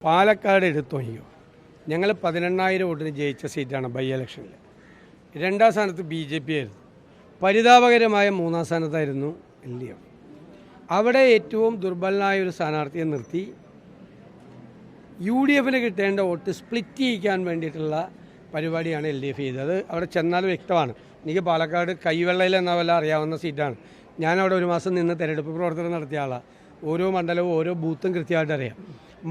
പാലക്കാട് എടുത്തൊഴിയോ ഞങ്ങൾ 18,000 വോട്ടിന് ജയിച്ച സീറ്റാണ് ബൈ ഇലക്ഷനിൽ. രണ്ടാം സ്ഥാനത്ത് BJP ആയിരുന്നു. പരിതാപകരമായ മൂന്നാം സ്ഥാനത്തായിരുന്നു LDF. അവിടെ ഏറ്റവും ദുർബലനായ ഒരു സ്ഥാനാർത്ഥിയെ നിർത്തി UDFന് കിട്ടേണ്ട വോട്ട് സ്പ്ലിറ്റ് ചെയ്യിക്കാൻ വേണ്ടിയിട്ടുള്ള പരിപാടിയാണ് LDF ചെയ്തത്. അവിടെ ചെന്നാൽ വ്യക്തമാണ്. എനിക്ക് പാലക്കാട് കൈവെള്ളയിൽ എന്ന പോലെ അറിയാവുന്ന സീറ്റാണ്. ഞാനവിടെ ഒരു മാസം നിന്ന് തെരഞ്ഞെടുപ്പ് പ്രവർത്തനം നടത്തിയ ആളാണ്. ഓരോ മണ്ഡലവും ഓരോ ബൂത്തും കൃത്യമായിട്ട് അറിയാം.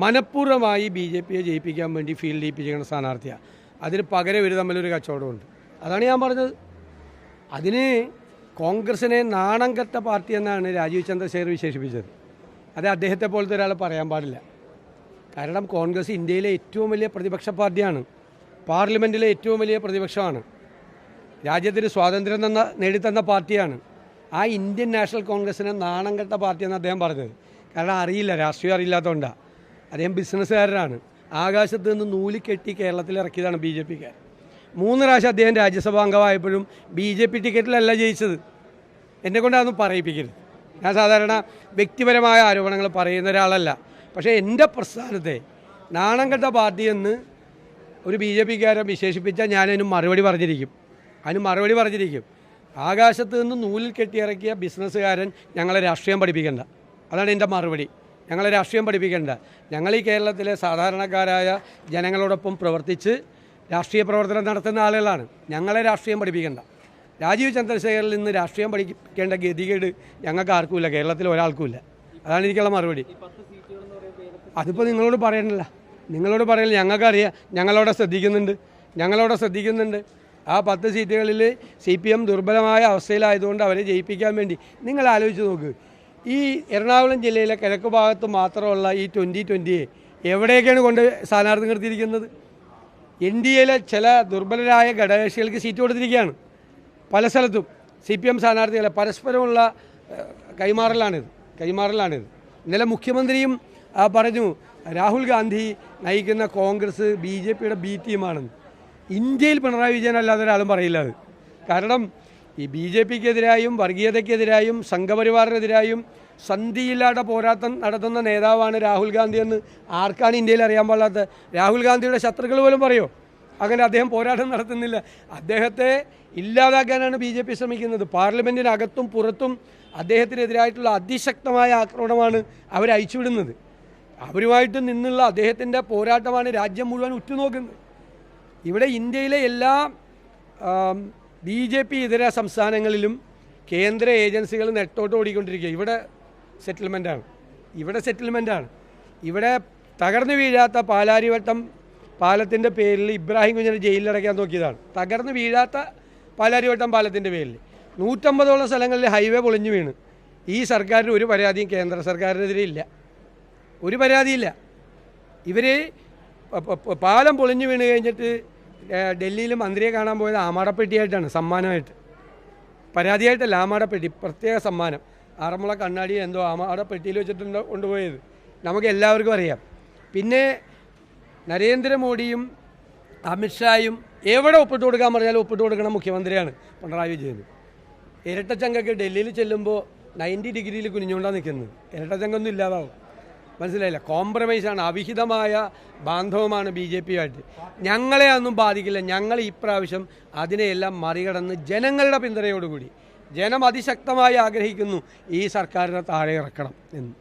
മനഃപൂർവ്വമായി BJPയെ ജയിപ്പിക്കാൻ വേണ്ടി ഫീൽഡ് ചെയ്യിപ്പിക്കുന്ന സ്ഥാനാർത്ഥിയാണ്. അതിന് പകരം ഇവർ തമ്മിലൊരു കച്ചവടമുണ്ട്. അതാണ് ഞാൻ പറഞ്ഞത്. അതിന് കോൺഗ്രസിനെ നാണം കെട്ട പാർട്ടി എന്നാണ് രാജീവ് ചന്ദ്രശേഖർ വിശേഷിപ്പിച്ചത്. അത് അദ്ദേഹത്തെ പോലത്തെ ഒരാൾ പറയാൻ പാടില്ല. കാരണം കോൺഗ്രസ് ഇന്ത്യയിലെ ഏറ്റവും വലിയ പ്രതിപക്ഷ പാർട്ടിയാണ്. പാർലമെൻറ്റിലെ ഏറ്റവും വലിയ പ്രതിപക്ഷമാണ്. രാജ്യത്തിന് സ്വാതന്ത്ര്യം നേടിത്തന്ന പാർട്ടിയാണ്. ആ ഇന്ത്യൻ നാഷണൽ കോൺഗ്രസിനെ നാണം കെട്ട പാർട്ടിയെന്ന് അദ്ദേഹം പറഞ്ഞത്. കാരണം അറിയില്ല, രാഷ്ട്രീയം അറിയില്ലാത്തതുകൊണ്ടാണ്. അദ്ദേഹം ബിസിനസ്സുകാരനാണ്. ആകാശത്ത് നിന്ന് നൂല് കെട്ടി കേരളത്തിൽ ഇറക്കിയതാണ് BJPക്കാർ. 3 പ്രാവശ്യം അദ്ദേഹം രാജ്യസഭാ അംഗമായപ്പോഴും BJP ടിക്കറ്റിലല്ല ജയിച്ചത്. എന്നെക്കൊണ്ട് അതൊന്നും പറയിപ്പിക്കരുത്. ഞാൻ സാധാരണ വ്യക്തിപരമായ ആരോപണങ്ങൾ പറയുന്ന ഒരാളല്ല. പക്ഷേ എൻ്റെ പ്രസ്ഥാനത്തെ നാണം കെട്ട പാർട്ടിയെന്ന് ഒരു BJPക്കാരൻ വിശേഷിപ്പിച്ചാൽ ഞാനതിന് മറുപടി പറഞ്ഞിരിക്കും. ആകാശത്ത് നിന്ന് നൂലിൽ കെട്ടിയിറക്കിയ ബിസിനസ്സുകാരൻ ഞങ്ങളെ രാഷ്ട്രീയം പഠിപ്പിക്കേണ്ട. അതാണ് എൻ്റെ മറുപടി. ഞങ്ങളെ രാഷ്ട്രീയം പഠിപ്പിക്കേണ്ട. ഞങ്ങൾ ഈ കേരളത്തിലെ സാധാരണക്കാരായ ജനങ്ങളോടൊപ്പം പ്രവർത്തിച്ച് രാഷ്ട്രീയ പ്രവർത്തനം നടത്തുന്ന ആളുകളാണ്. ഞങ്ങളെ രാഷ്ട്രീയം പഠിപ്പിക്കേണ്ട. രാജീവ് ചന്ദ്രശേഖറിൽ നിന്ന് രാഷ്ട്രീയം പഠിക്കേണ്ട ഗതികേട് ഞങ്ങൾക്ക് ആർക്കുമില്ല, കേരളത്തിൽ ഒരാൾക്കുമില്ല. അതാണ് എനിക്കുള്ള മറുപടി. അതിപ്പോൾ നിങ്ങളോട് പറയണില്ല. ഞങ്ങൾക്കറിയാം. ഞങ്ങളവിടെ ശ്രദ്ധിക്കുന്നുണ്ട്. ആ 10 സീറ്റുകളിൽ CPM ദുർബലമായ അവസ്ഥയിലായതുകൊണ്ട് അവരെ ജയിപ്പിക്കാൻ വേണ്ടി നിങ്ങൾ ആലോചിച്ച് നോക്ക്. ഈ എറണാകുളം ജില്ലയിലെ കിഴക്ക് ഭാഗത്ത് മാത്രമുള്ള ഈ 2020 എവിടെയൊക്കെയാണ് കൊണ്ട് സ്ഥാനാർത്ഥി നിർത്തിയിരിക്കുന്നത്? NDAയിലെ ചില ദുർബലരായ ഘടകകക്ഷികൾക്ക് സീറ്റ് കൊടുത്തിരിക്കുകയാണ്. പല സ്ഥലത്തും CPM സ്ഥാനാർത്ഥികളെ പരസ്പരമുള്ള കൈമാറലാണിത്. ഇന്നലെ മുഖ്യമന്ത്രിയും പറഞ്ഞു രാഹുൽ ഗാന്ധി നയിക്കുന്ന കോൺഗ്രസ് BJPയുടെ B ടീമാണെന്ന്. ഇന്ത്യയിൽ പിണറായി വിജയൻ അല്ലാതെ ഒരാളും പറയില്ല അത്. കാരണം ഈ BJPക്കെതിരായും വർഗീയതയ്ക്കെതിരായും സംഘപരിവാറിനെതിരായും സന്ധിയില്ലാത്ത പോരാട്ടം നടത്തുന്ന നേതാവാണ് രാഹുൽ ഗാന്ധി എന്ന് ആർക്കാണ് ഇന്ത്യയിൽ അറിയാൻ പാടില്ലാത്ത? രാഹുൽ ഗാന്ധിയുടെ ശത്രുക്കൾ പോലും പറയോ അങ്ങനെ അദ്ദേഹം പോരാട്ടം നടത്തുന്നില്ല? അദ്ദേഹത്തെ ഇല്ലാതാക്കാനാണ് BJP ശ്രമിക്കുന്നത്. പാർലമെൻറ്റിനകത്തും പുറത്തും അദ്ദേഹത്തിനെതിരായിട്ടുള്ള അതിശക്തമായ ആക്രമണമാണ് അവർ അയച്ചുവിടുന്നത്. അവരുമായിട്ട് നിന്നുള്ള അദ്ദേഹത്തിൻ്റെ പോരാട്ടമാണ് രാജ്യം മുഴുവൻ ഉറ്റുനോക്കുന്നത്. ഇവിടെ ഇന്ത്യയിലെ എല്ലാ BJP ഇതര സംസ്ഥാനങ്ങളിലും കേന്ദ്ര ഏജൻസികൾ നെട്ടോട്ട് ഓടിക്കൊണ്ടിരിക്കുക. ഇവിടെ സെറ്റിൽമെൻറ്റാണ്. ഇവിടെ തകർന്നു വീഴാത്ത പാലാരിവട്ടം പാലത്തിൻ്റെ പേരിൽ ഇബ്രാഹിം കുഞ്ഞിനെ ജയിലിലടയ്ക്കാൻ നോക്കിയതാണ്. തകർന്നു വീഴാത്ത പാലാരിവട്ടം പാലത്തിൻ്റെ പേരിൽ 150ഓളം സ്ഥലങ്ങളിൽ ഹൈവേ പൊളിഞ്ഞു വീണ്. ഈ സർക്കാരിന് ഒരു പരാതിയും കേന്ദ്ര സർക്കാരിനെതിരെ ഇല്ല. ഒരു പരാതിയില്ല. ഇവർ പാലം പൊളിഞ്ഞു വീണ് കഴിഞ്ഞിട്ട് ഡൽഹിയിൽ മന്ത്രിയെ കാണാൻ പോയത് ആമാടപ്പെട്ടിയായിട്ടാണ്, സമ്മാനമായിട്ട്. പരാതിയായിട്ടല്ല, ആമാടപ്പെട്ടി പ്രത്യേക സമ്മാനം. ആറന്മുള കണ്ണാടി എന്തോ ആമാടപ്പെട്ടിയിൽ വെച്ചിട്ടുണ്ട് കൊണ്ടുപോയത്. നമുക്ക് എല്ലാവർക്കും അറിയാം. പിന്നെ നരേന്ദ്രമോദിയും അമിത്ഷായും എവിടെ ഒപ്പിട്ട് കൊടുക്കാൻ പറഞ്ഞാലും ഒപ്പിട്ട് കൊടുക്കണം മുഖ്യമന്ത്രിയാണ് പിണറായി വിജയൻ. ഇരട്ടച്ചങ്കൊക്കെ ഡൽഹിയിൽ ചെല്ലുമ്പോൾ 90 ഡിഗ്രിയിൽ കുനിഞ്ഞുകൊണ്ടാണ് നിൽക്കുന്നത്. ഇരട്ടച്ചങ്കൊന്നും ഇല്ലാതാവും. മനസ്സിലായില്ല. കോംപ്രമൈസാണ്, അവിഹിതമായ ബാന്ധവമാണ് BJPയുമായിട്ട്. ഞങ്ങളെ ഒന്നും ബാധിക്കില്ല. ഞങ്ങൾ ഈ പ്രാവശ്യം അതിനെയെല്ലാം മറികടന്ന് ജനങ്ങളുടെ പിന്തുണയോടുകൂടി, ജനം അതിശക്തമായി ആഗ്രഹിക്കുന്നു ഈ സർക്കാരിനെ താഴെ ഇറക്കണം എന്ന്.